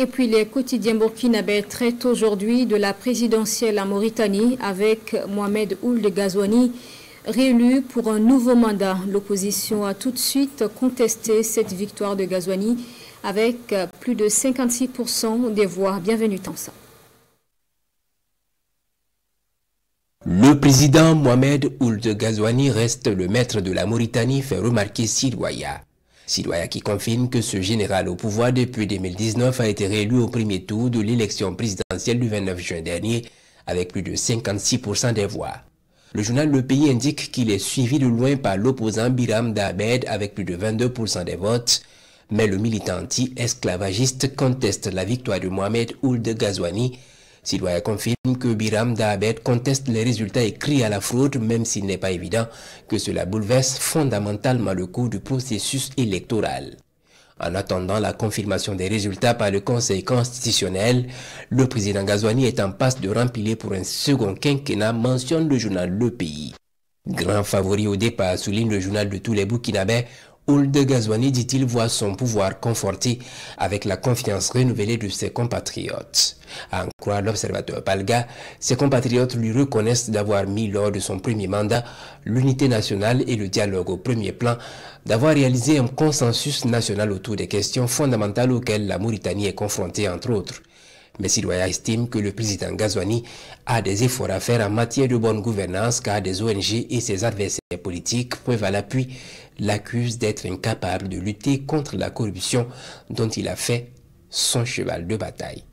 Et puis les quotidiens burkinabés traitent aujourd'hui de la présidentielle en Mauritanie avec Mohamed Ould Ghazouani réélu pour un nouveau mandat. L'opposition a tout de suite contesté cette victoire de Ghazouani avec plus de 56% des voix. Bienvenue Tansa. Le président Mohamed Ould Ghazouani reste le maître de la Mauritanie, fait remarquer Sidouaya. Sidouaya qui confirme que ce général au pouvoir depuis 2019 a été réélu au premier tour de l'élection présidentielle du 29 juin dernier avec plus de 56% des voix. Le journal Le Pays indique qu'il est suivi de loin par l'opposant Biram Daabed avec plus de 22% des votes, mais le militant anti-esclavagiste conteste la victoire de Mohamed Ould Ghazouani. Sidouaya confirme que Biram Daabed conteste les résultats et crie à la fraude, même s'il n'est pas évident que cela bouleverse fondamentalement le cours du processus électoral. En attendant la confirmation des résultats par le Conseil constitutionnel, le président Ghazouani est en passe de remplir pour un second quinquennat, mentionne le journal Le Pays. Grand favori au départ, souligne le journal de tous les Burkinabés, Ould Ghazouani, dit-il, voit son pouvoir conforté avec la confiance renouvelée de ses compatriotes. À en croire l'observateur Palga, ses compatriotes lui reconnaissent d'avoir mis lors de son premier mandat l'unité nationale et le dialogue au premier plan, d'avoir réalisé un consensus national autour des questions fondamentales auxquelles la Mauritanie est confrontée, entre autres. Mais Sidouaya estime que le président Ghazouani a des efforts à faire en matière de bonne gouvernance car des ONG et ses adversaires politiques, preuve à l'appui, l'accusent d'être incapable de lutter contre la corruption dont il a fait son cheval de bataille.